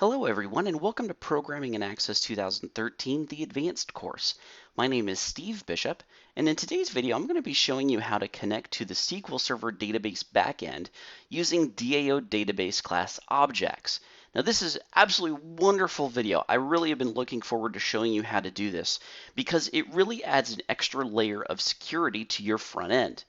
Hello everyone and welcome to Programming and Access 2013, the Advanced course. My name is Steve Bishop, and in today's video I'm going to be showing you how to connect to the SQL Server database backend using DAO database class objects. Now this is absolutely wonderful video. I really have been looking forward to showing you how to do this because it really adds an extra layer of security to your front end.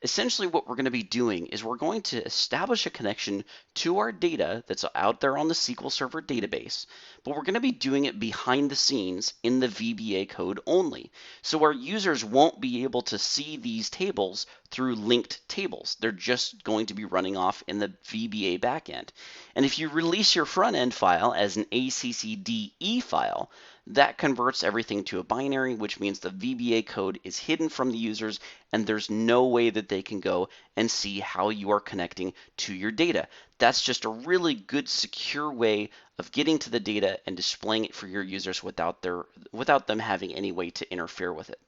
Essentially what we're going to be doing is we're going to establish a connection to our data that's out there on the SQL Server database, but we're going to be doing it behind the scenes in the VBA code only. So our users won't be able to see these tables through linked tables. They're just going to be running off in the VBA backend. And if you release your front end file as an ACCDE file, that converts everything to a binary, which means the VBA code is hidden from the users and there's no way that they can go and see how you are connecting to your data. That's just a really good secure way of getting to the data and displaying it for your users without them having any way to interfere with it.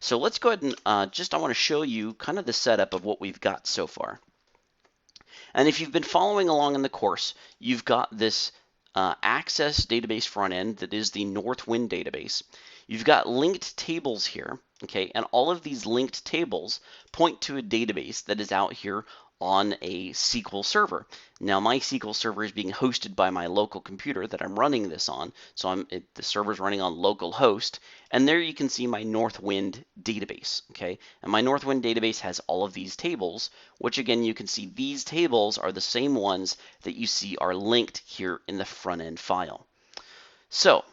So let's go ahead and I want to show you kind of the setup of what we've got so far. And if you've been following along in the course, you've got this Access database front end that is the Northwind database. You've got linked tables here, okay, and all of these linked tables point to a database that is out here on a SQL server. Now my SQL server is being hosted by my local computer that I'm running this on, so the server's running on localhost, and there you can see my Northwind database, okay? And my Northwind database has all of these tables, which again you can see these tables are the same ones that you see are linked here in the front end file. So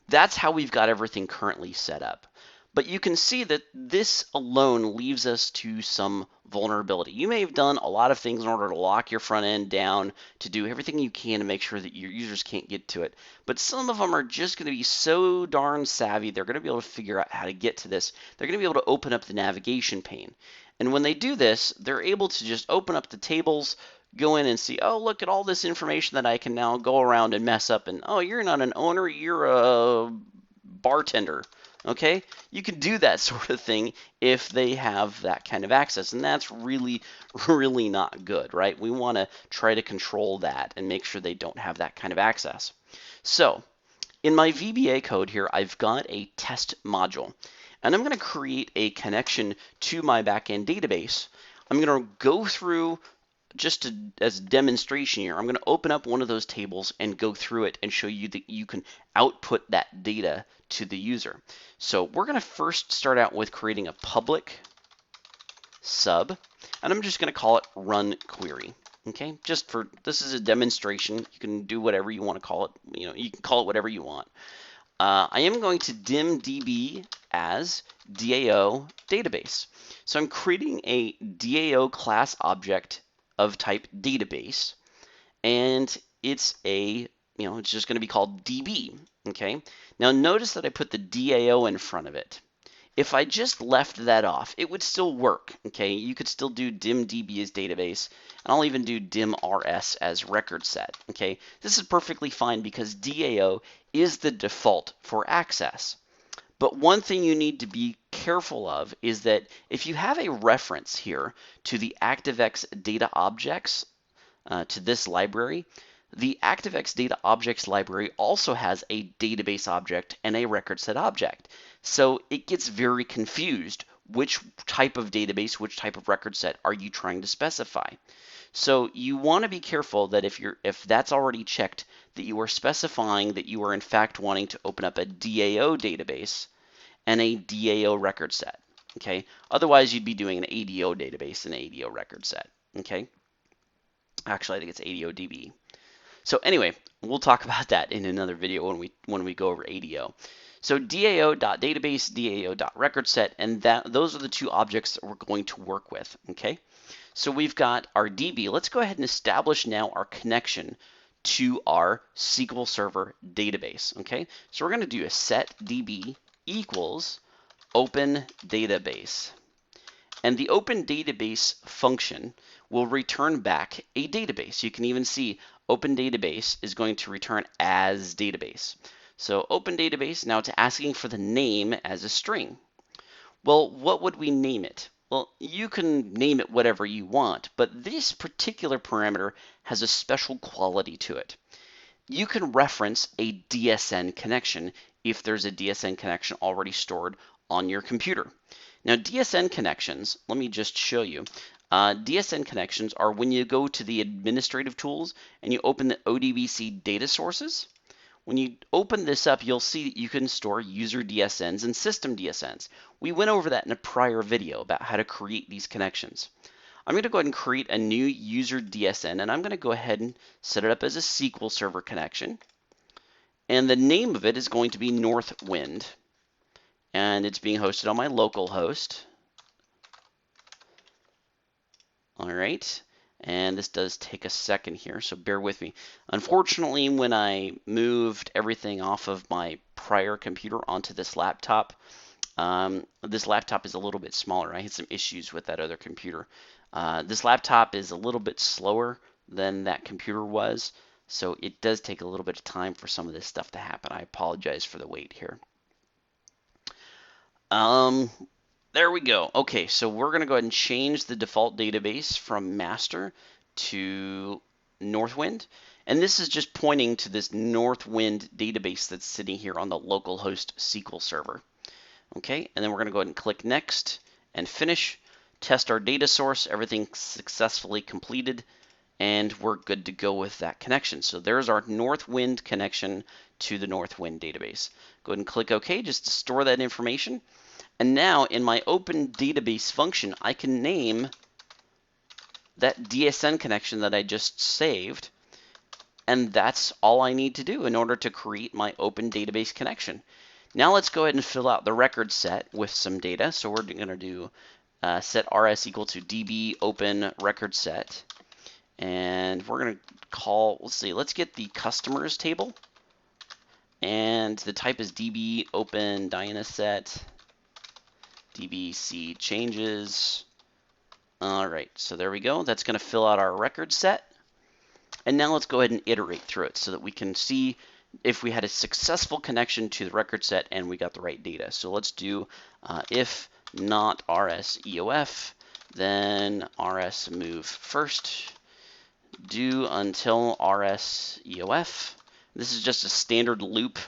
that's how we've got everything currently set up. But you can see that this alone leaves us to some vulnerability. You may have done a lot of things in order to lock your front end down, to do everything you can to make sure that your users can't get to it. But some of them are just going to be so darn savvy, they're going to be able to figure out how to get to this. They're going to be able to open up the navigation pane. And when they do this, they're able to just open up the tables, go in and see, oh, look at all this information that I can now go around and mess up. And, oh, you're not an owner, you're a bartender. Okay, you can do that sort of thing if they have that kind of access, and that's really, really not good, right? We want to try to control that and make sure they don't have that kind of access. So in my VBA code here, I've got a test module, and I'm going to create a connection to my backend database. I'm going to go through as a demonstration here, I'm going to open up one of those tables and go through it and show you that you can output that data to the user. So we're going to first start out with creating a public sub, and I'm just going to call it run query. Okay, this is a demonstration. You can do whatever you want to call it. You can call it whatever you want. I am going to dim DB as DAO database. So I'm creating a DAO class object of type database, and it's just going to be called DB. Okay, now notice that I put the DAO in front of it. If I just left that off, it would still work. Okay, you could still do dim DB as database, and I'll even do dim RS as record set. Okay, this is perfectly fine because DAO is the default for access. But one thing you need to be careful of is that if you have a reference here to the ActiveX data objects, to this library, the ActiveX data objects library also has a database object and a record set object. So it gets very confused. Which type of database, which type of record set are you trying to specify? So you want to be careful that if that's already checked, that you are specifying that you are in fact wanting to open up a DAO database and a DAO record set. Okay, otherwise you'd be doing an ADO database and an ADO record set. Okay, actually I think it's ADO DB. So anyway, we'll talk about that in another video when we go over ADO. So DAO.database, DAO.recordset, and those are the two objects that we're going to work with. Okay, so we've got our DB. Let's go ahead and establish now our connection to our SQL Server database. Okay, so we're going to do a set DB equals open database. And the open database function will return back a database. You can even see open database is going to return as database. So open database, now it's asking for the name as a string. Well, what would we name it? Well, you can name it whatever you want, but this particular parameter has a special quality to it. you can reference a DSN connection if there's a DSN connection already stored on your computer. Now, DSN connections, let me just show you. DSN connections are when you go to the administrative tools and you open the ODBC data sources. When you open this up, you'll see that you can store user DSNs and system DSNs. We went over that in a prior video about how to create these connections. I'm going to go ahead and create a new user DSN, and I'm going to go ahead and set it up as a SQL Server connection. And the name of it is going to be Northwind, and it's being hosted on my local host. All right, and this does take a second here, so bear with me. Unfortunately, when I moved everything off of my prior computer onto this laptop is a little bit smaller. I had some issues with that other computer. This laptop is a little bit slower than that computer was, so it does take a little bit of time for some of this stuff to happen. I apologize for the wait here. There we go. Okay, so we're going to go ahead and change the default database from master to Northwind. And this is just pointing to this Northwind database that's sitting here on the localhost SQL Server. Okay, and then we're going to go ahead and click Next and Finish. Test our data source. Everything successfully completed, and we're good to go with that connection. So there's our Northwind connection to the Northwind database. Go ahead and click OK just to store that information. And now in my open database function, I can name that DSN connection that I just saved. And that's all I need to do in order to create my open database connection. Now let's go ahead and fill out the record set with some data. So we're going to do set rs equal to db open record set. And we're going to call, let's get the customers table. And the type is db open dynaset. DBC changes. All right, so there we go. That's going to fill out our record set. And now let's go ahead and iterate through it so that we can see if we had a successful connection to the record set and we got the right data. So let's do if not rs eof, then rs move first, do until rs eof. This is just a standard loop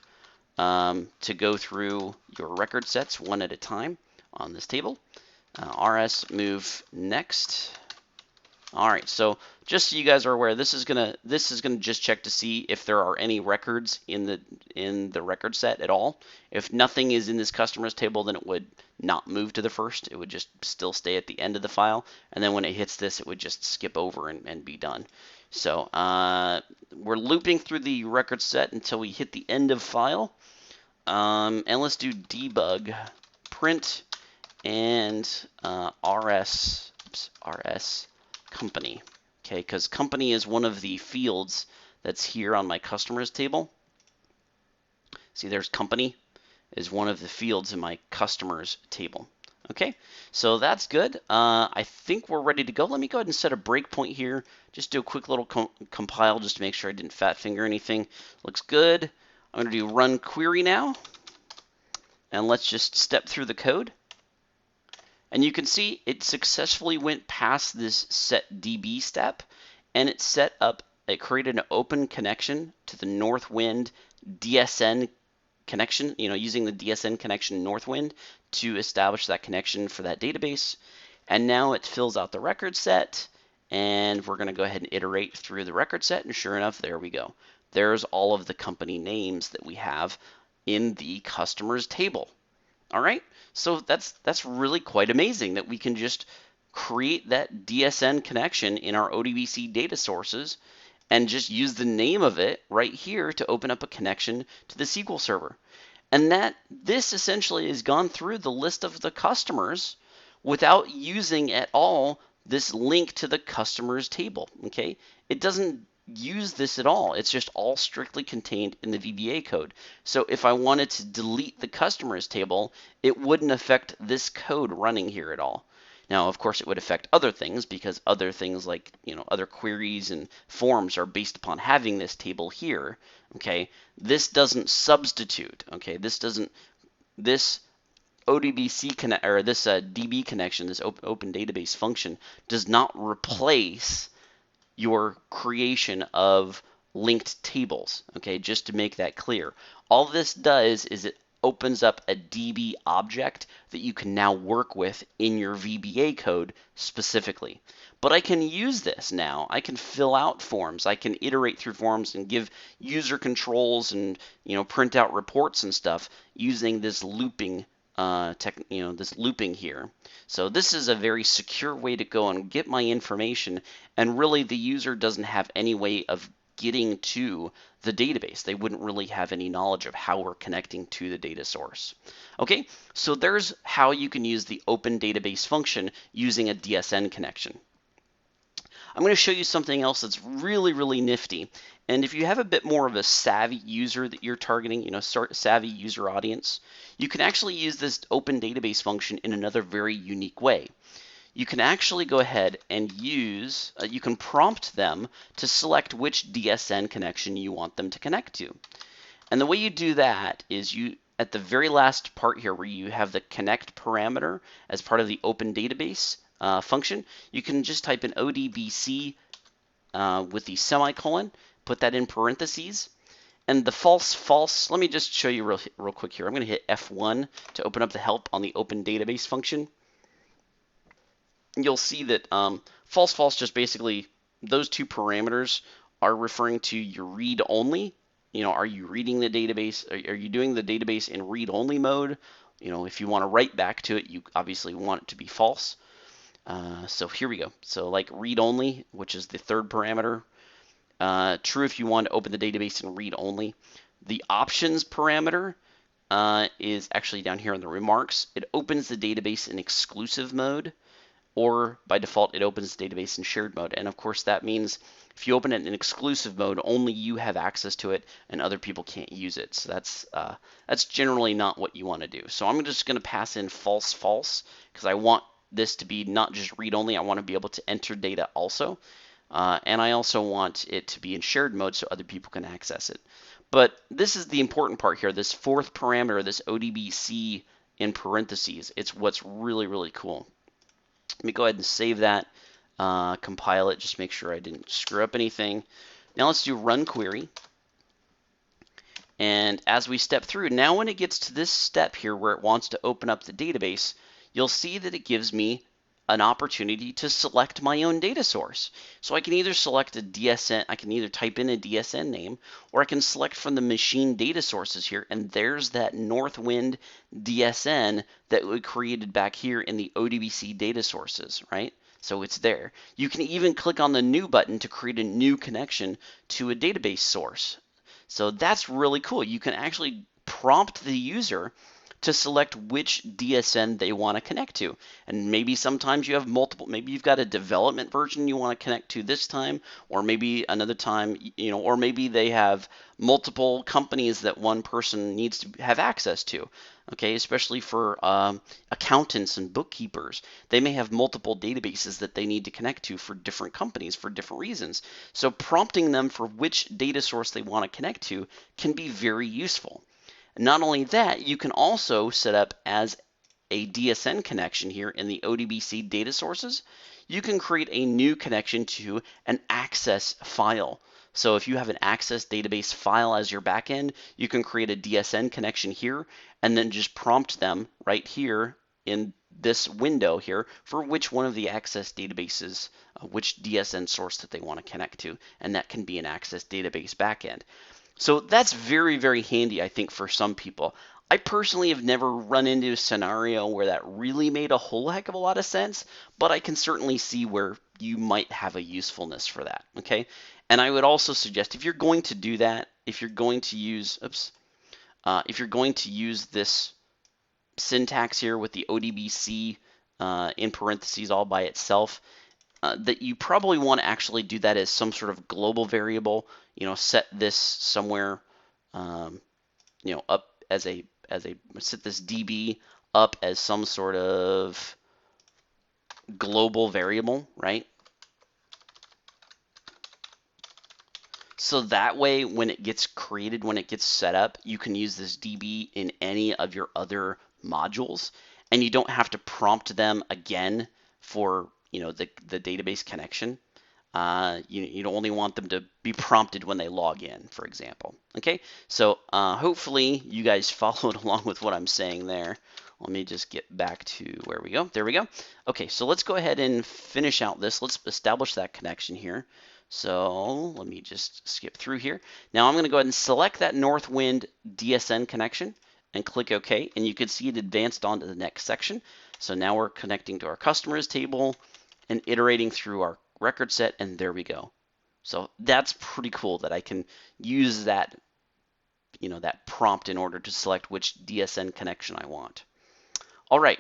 to go through your record sets one at a time on this table. rs move next. All right, so just so you guys are aware, this is gonna just check to see if there are any records in the record set at all. If nothing is in this customers table, then it would not move to the first. It would just still stay at the end of the file, and then when it hits this, it would just skip over and be done. So we're looping through the record set until we hit the end of file, and let's do debug print and rs company. Okay, because company is one of the fields that's here on my customers table. See, there's company is one of the fields in my customers table. Okay, so that's good. I think we're ready to go. Let me go ahead and set a breakpoint here. Just do a quick little compile just to make sure I didn't fat finger anything. Looks good. I'm going to do run query now. And let's just step through the code. And you can see it successfully went past this set DB step, and it created an open connection to the Northwind DSN connection, using the DSN connection Northwind to establish that connection for that database. And now it fills out the record set, and we're going to go ahead and iterate through the record set, and sure enough, there we go. There's all of the company names that we have in the customers table. All right, so that's really quite amazing that we can just create that DSN connection in our ODBC data sources and just use the name of it right here to open up a connection to the SQL Server. And this essentially has gone through the list of the customers without using at all this link to the customers table. Okay, it doesn't use this at all. It's just all strictly contained in the VBA code. So if I wanted to delete the customers table, it wouldn't affect this code running here at all. Now, of course, it would affect other things because other things like, other queries and forms are based upon having this table here. Okay, this doesn't substitute. Okay, this ODBC connect or this DB connection, this open database function, does not replace your creation of linked tables, okay, just to make that clear. All this does is it opens up a DB object that you can now work with in your VBA code specifically. But I can use this now. I can fill out forms. I can iterate through forms and give user controls and print out reports and stuff using this looping this looping here. So this is a very secure way to go and get my information, and really the user doesn't have any way of getting to the database. They wouldn't really have any knowledge of how we're connecting to the data source. Okay, so there's how you can use the open database function using a DSN connection. I'm going to show you something else that's really, really nifty. And if you have a bit more of a savvy user that you're targeting, savvy user audience, you can actually use this open database function in another very unique way. You can actually go ahead and use, you can prompt them to select which DSN connection you want them to connect to. And the way you do that is at the very last part here where you have the connect parameter as part of the open database function, you can just type in ODBC with the semicolon, put that in parentheses, and the false, let me just show you real quick here. I'm going to hit F1 to open up the help on the open database function. You'll see that false just basically, those two parameters are referring to your read only. Are you reading the database? Are you doing the database in read only mode? If you want to write back to it, you obviously want it to be false. So here we go. So like read only, which is the third parameter. True if you want to open the database in read only. The options parameter is actually down here in the remarks. It opens the database in exclusive mode, or by default it opens the database in shared mode. And of course that means if you open it in exclusive mode, only you have access to it and other people can't use it. So that's generally not what you want to do. So I'm just going to pass in false because I want this to be not just read only. I want to be able to enter data also. And I also want it to be in shared mode so other people can access it. But this is the important part here, this fourth parameter, this ODBC in parentheses. It's what's really, really cool. Let me go ahead and save that, compile it, just make sure I didn't screw up anything. Now let's do run query. And as we step through, now when it gets to this step here where it wants to open up the database, you'll see that it gives me an opportunity to select my own data source. So I can either select a DSN, I can either type in a DSN name, or I can select from the machine data sources here, and there's that Northwind DSN that we created back here in the ODBC data sources, right? So it's there. You can even click on the new button to create a new connection to a database source. So that's really cool. You can actually prompt the user to select which DSN they want to connect to. And maybe sometimes you have multiple, maybe you've got a development version you want to connect to this time, or maybe another time, or maybe they have multiple companies that one person needs to have access to. Okay, especially for accountants and bookkeepers. They may have multiple databases that they need to connect to for different companies for different reasons. So prompting them for which data source they want to connect to can be very useful. Not only that, you can also set up as a DSN connection here in the ODBC data sources. You can create a new connection to an access file. So if you have an access database file as your backend, you can create a DSN connection here and then just prompt them right here in this window here for which one of the access databases, which DSN source that they want to connect to, and that can be an access database backend. So that's very, very handy, I think, for some people. I personally have never run into a scenario where that really made a whole heck of a lot of sense, but I can certainly see where you might have a usefulness for that, okay? And I would also suggest if you're going to do that, if you're going to use, if you're going to use this syntax here with the ODBC in parentheses all by itself, that you probably want to actually do that as some sort of global variable. Set this somewhere, up as a set this DB up as some sort of global variable, right? So that way, when it gets created, when it gets set up, you can use this DB in any of your other modules, and you don't have to prompt them again for the database connection. You don't only want them to be prompted when they log in, for example. Okay, so hopefully you guys followed along with what I'm saying there. Let me just get back to where we go. There we go. Okay, so let's go ahead and finish out this. Let's establish that connection here. So let me just skip through here. Now I'm going to go ahead and select that Northwind DSN connection and click OK, and you can see it advanced on to the next section. So now we're connecting to our customers table and iterating through our record set, and there we go. So that's pretty cool that I can use that, that prompt in order to select which DSN connection I want. All right,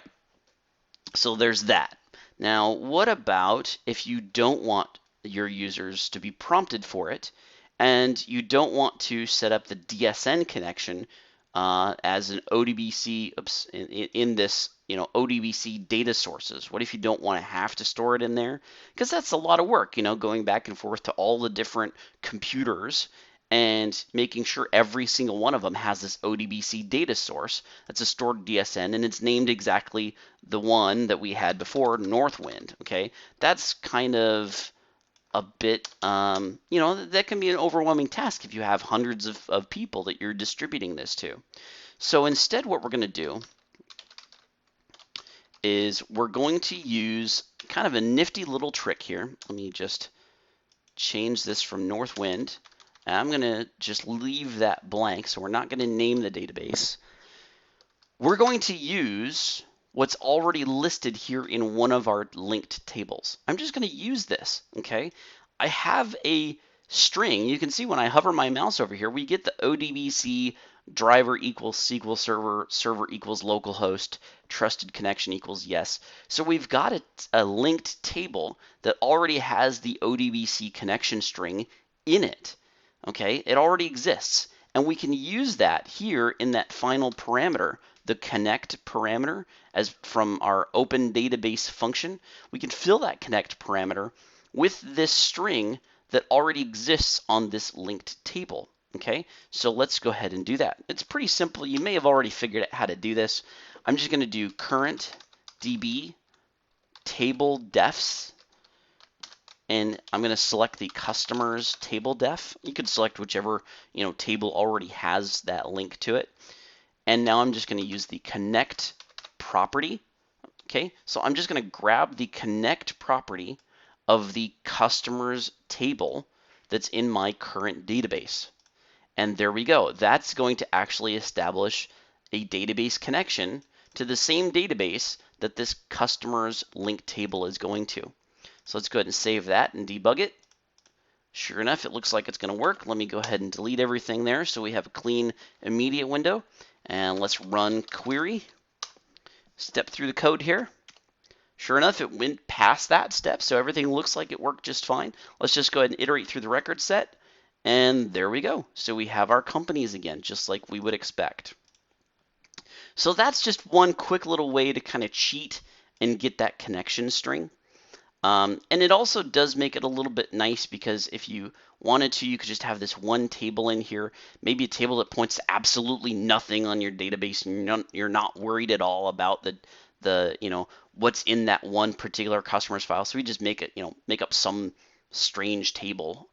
so there's that. Now, what about if you don't want your users to be prompted for it, and you don't want to set up the DSN connection as an ODBC in this, ODBC data sources? What if you don't want to have to store it in there? Because that's a lot of work, going back and forth to all the different computers and making sure every single one of them has this ODBC data source that's a stored DSN, and it's named exactly the one that we had before, Northwind. Okay, that's kind of a bit, that can be an overwhelming task if you have hundreds of people that you're distributing this to. So instead, what we're going to do is we're going to use kind of a nifty little trick here. Let me just change this from Northwind. And I'm going to just leave that blank, so we're not going to name the database. We're going to use what's already listed here in one of our linked tables. I'm just going to use this, okay? I have a string. You can see when I hover my mouse over here, we get the ODBC driver equals SQL Server, server equals localhost, trusted connection equals yes. So we've got a linked table that already has the ODBC connection string in it. Okay, it already exists, and we can use that here in that final parameter, the connect parameter, as from our open database function. We can fill that connect parameter with this string that already exists on this linked table. Okay, so let's go ahead and do that. It's pretty simple. You may have already figured out how to do this. I'm just going to do current db table defs, and I'm going to select the customers table def. You could select whichever table already has that link to it. And now I'm just going to use the connect property. Okay, so I'm just going to grab the connect property of the customers table that's in my current database. And there we go. That's going to actually establish a database connection to the same database that this customers link table is going to. So let's go ahead and save that and debug it. Sure enough, it looks like it's going to work. Let me go ahead and delete everything there so we have a clean immediate window. And let's run query. Step through the code here. Sure enough, it went past that step, so everything looks like it worked just fine. Let's just go ahead and iterate through the record set. And there we go. So we have our companies again, just like we would expect. So that's just one quick little way to kind of cheat and get that connection string. And it also does make it a little bit nice, because if you wanted to, you could just have this one table in here, maybe a table that points to absolutely nothing on your database, and you're not worried at all about the what's in that one particular customer's file. So we just make up some strange table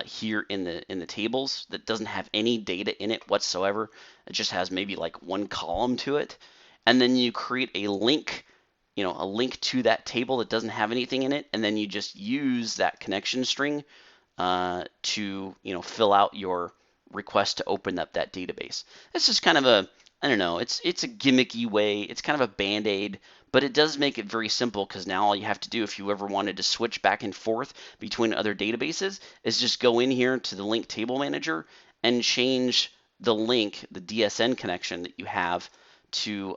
here in the tables that doesn't have any data in it whatsoever. It just has maybe like one column to it, and then you create a link. A link to that table that doesn't have anything in it, and then you just use that connection string to fill out your request to open up that database. It's just kind of a, I don't know, it's a gimmicky way. It's kind of a band-aid, but it does make it very simple, because now all you have to do if you ever wanted to switch back and forth between other databases is just go in here to the link table manager and change the link, the DSN connection that you have to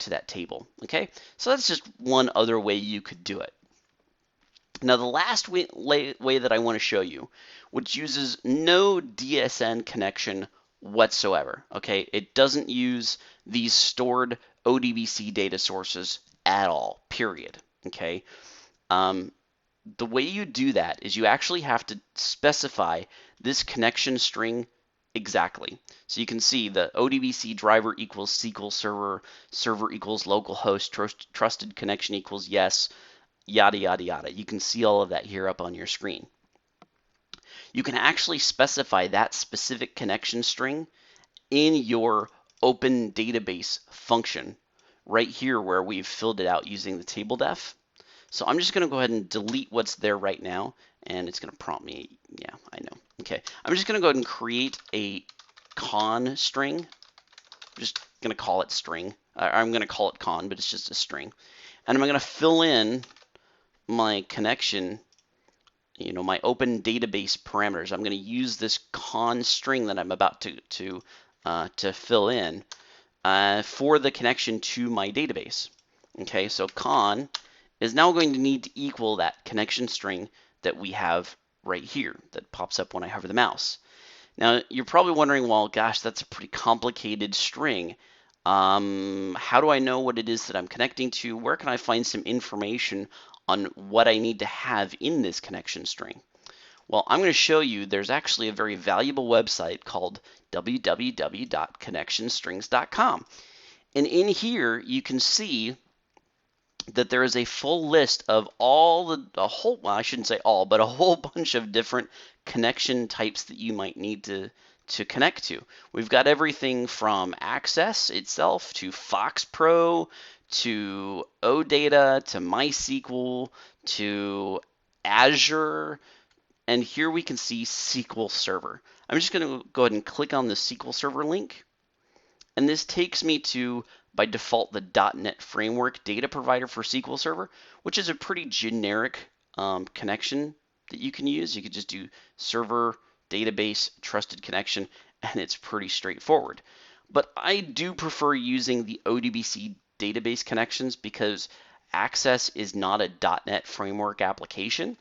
that table. Okay, so that's just one other way you could do it. Now the last way that I want to show you, which uses no DSN connection whatsoever. Okay, it doesn't use these stored ODBC data sources at all, period. Okay, the way you do that is you actually have to specify this connection string exactly. So you can see the ODBC driver equals SQL Server, server equals localhost, trusted connection equals yes. yada, yada, yada. You can see all of that here up on your screen. You can actually specify that specific connection string in your open database function right here where we've filled it out using the table def. So I'm just going to go ahead and delete what's there right now, and it's going to prompt me. Yeah, I know. Okay, I'm just going to go ahead and create a con string. I'm just going to call it string. I'm going to call it con, but it's just a string. And I'm going to fill in my connection, my open database parameters. I'm going to use this con string that I'm about to fill in for the connection to my database. Okay, so con is now going to need to equal that connection string that we have right here that pops up when I hover the mouse. Now, you're probably wondering, well, gosh, that's a pretty complicated string. How do I know what it is that I'm connecting to? Where can I find some information on what I need to have in this connection string? Well, I'm going to show you there's actually a very valuable website called www.connectionstrings.com. And in here, you can see that there is a full list of well, I shouldn't say all, but a whole bunch of different connection types that you might need to connect to. We've got everything from Access itself to FoxPro to OData to MySQL to Azure, and here we can see SQL Server. I'm just going to go ahead and click on the SQL Server link, and this takes me to, by default, the .NET Framework data provider for SQL Server, which is a pretty generic connection that you can use. You could just do server, database, trusted connection, and it's pretty straightforward. But I do prefer using the ODBC database connections because Access is not a .NET Framework application.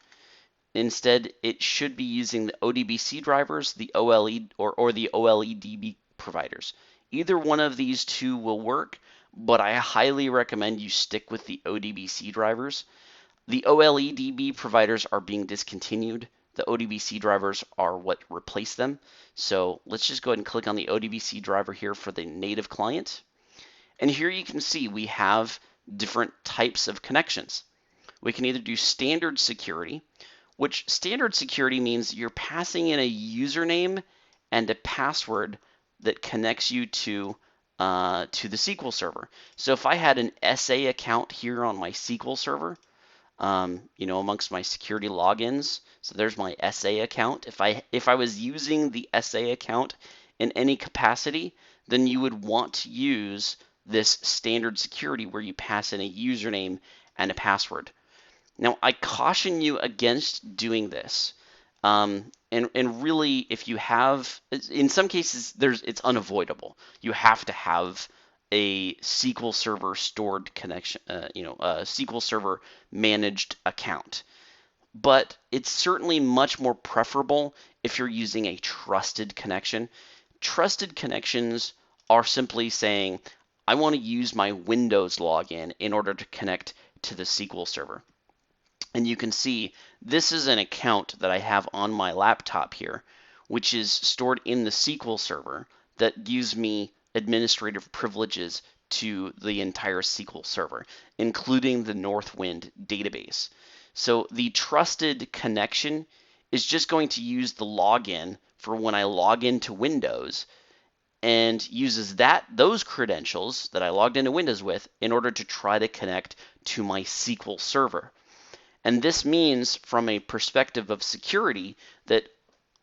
Instead, it should be using the ODBC drivers, the OLE or the OLEDB providers. Either one of these two will work, but I highly recommend you stick with the ODBC drivers. The OLEDB providers are being discontinued. The ODBC drivers are what replace them. So let's just go ahead and click on the ODBC driver here for the native client. And here you can see we have different types of connections. We can either do standard security, which standard security means you're passing in a username and a password that connects you to the SQL Server. So if I had an SA account here on my SQL Server, amongst my security logins, so there's my SA account. If I was using the SA account in any capacity, then you would want to use this standard security where you pass in a username and a password. Now, I caution you against doing this. And really, if you have, in some cases, it's unavoidable. You have to have a SQL Server stored connection, a SQL Server managed account. But it's certainly much more preferable if you're using a trusted connection. Trusted connections are simply saying, I want to use my Windows login in order to connect to the SQL Server. And you can see this is an account that I have on my laptop here, which is stored in the SQL Server that gives me administrative privileges to the entire SQL Server, including the Northwind database. So the trusted connection is just going to use the login for when I log into Windows and uses those credentials that I logged into Windows with in order to try to connect to my SQL Server. And this means, from a perspective of security, that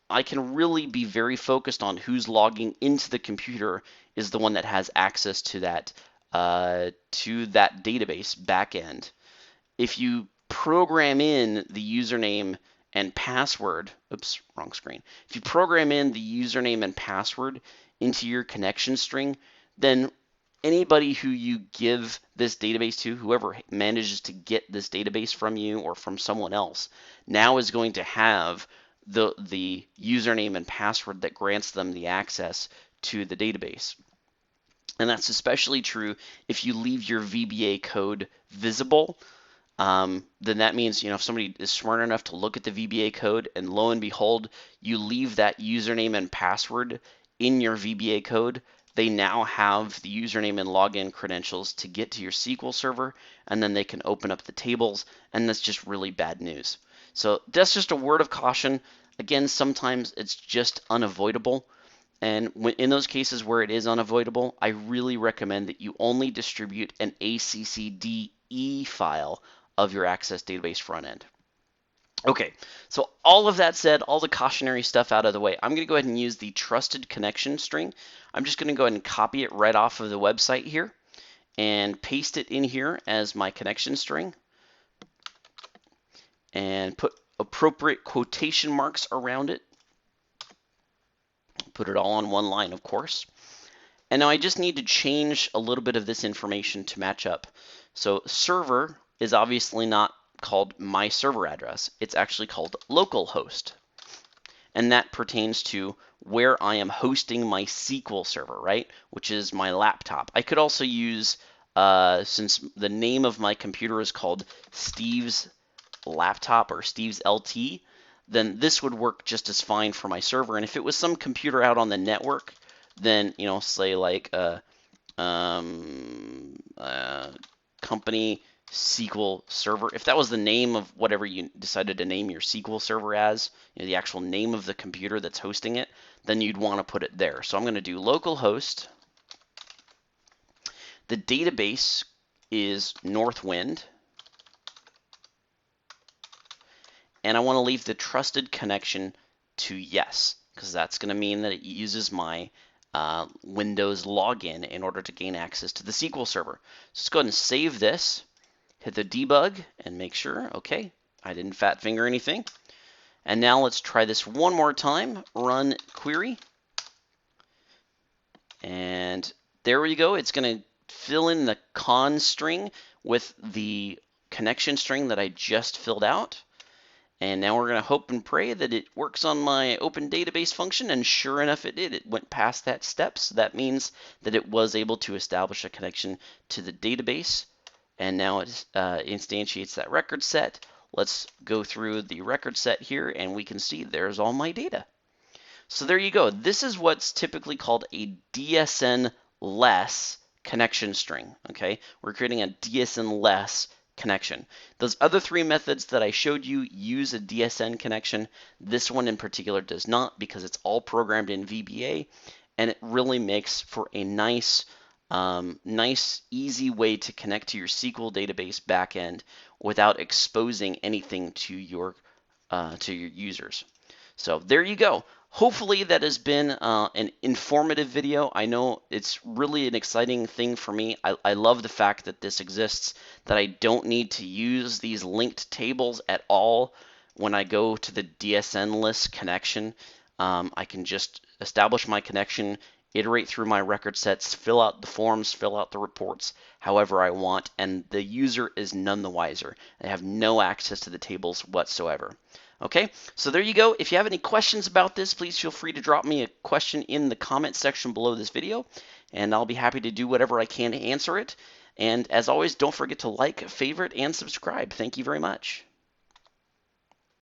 I can really be very focused on who's logging into the computer is the one that has access to that database backend. If you program in the username and password, oops, wrong screen. If you program in the username and password into your connection string, then anybody who you give this database to, whoever manages to get this database from you or from someone else, now is going to have the username and password that grants them the access to the database. And that's especially true if you leave your VBA code visible. Then that means, if somebody is smart enough to look at the VBA code and lo and behold, you leave that username and password in your VBA code, they now have the username and login credentials to get to your SQL Server, and then they can open up the tables, and that's just really bad news. So that's just a word of caution. Again, sometimes it's just unavoidable. And in those cases where it is unavoidable, I really recommend that you only distribute an ACCDE file of your Access database front end. Okay, so all of that said, all the cautionary stuff out of the way, I'm going to go ahead and use the trusted connection string. I'm just going to go ahead and copy it right off of the website here and paste it in here as my connection string and put appropriate quotation marks around it. Put it all on one line, of course. And now I just need to change a little bit of this information to match up. So server is obviously not called my server address. It's actually called localhost. And that pertains to where I am hosting my SQL server, right? Which is my laptop. I could also use, since the name of my computer is called Steve's laptop or Steve's LT, then this would work just as fine for my server. And if it was some computer out on the network, then, you know, say like company SQL Server, if that was the name of whatever you decided to name your SQL Server as, you know, the actual name of the computer that's hosting it, then you'd want to put it there. So I'm going to do localhost. The database is Northwind. And I want to leave the trusted connection to yes, because that's going to mean that it uses my Windows login in order to gain access to the SQL Server. So let's go ahead and save this, hit the debug, and make sure, okay, I didn't fat finger anything. And now let's try this one more time, run query. And there we go. It's going to fill in the con string with the connection string that I just filled out. And now we're going to hope and pray that it works on my open database function, and sure enough it did. It went past that step, so that means that it was able to establish a connection to the database, and now it instantiates that record set. Let's go through the record set here, and we can see there's all my data. So there you go. This is what's typically called a DSN-less connection string. Okay, we're creating a DSN-less connection. Those other three methods that I showed you use a DSN connection. This one in particular does not, because it's all programmed in VBA, and it really makes for a nice, easy way to connect to your SQL database backend without exposing anything to your users. So there you go. Hopefully that has been an informative video. I know it's really an exciting thing for me. I love the fact that this exists, that I don't need to use these linked tables at all when I go to the DSN-less connection. I can just establish my connection, iterate through my record sets, fill out the forms, fill out the reports however I want, and the user is none the wiser. They have no access to the tables whatsoever. Okay, so there you go. If you have any questions about this, please feel free to drop me a question in the comment section below this video, and I'll be happy to do whatever I can to answer it. And as always, don't forget to like, favorite, and subscribe. Thank you very much.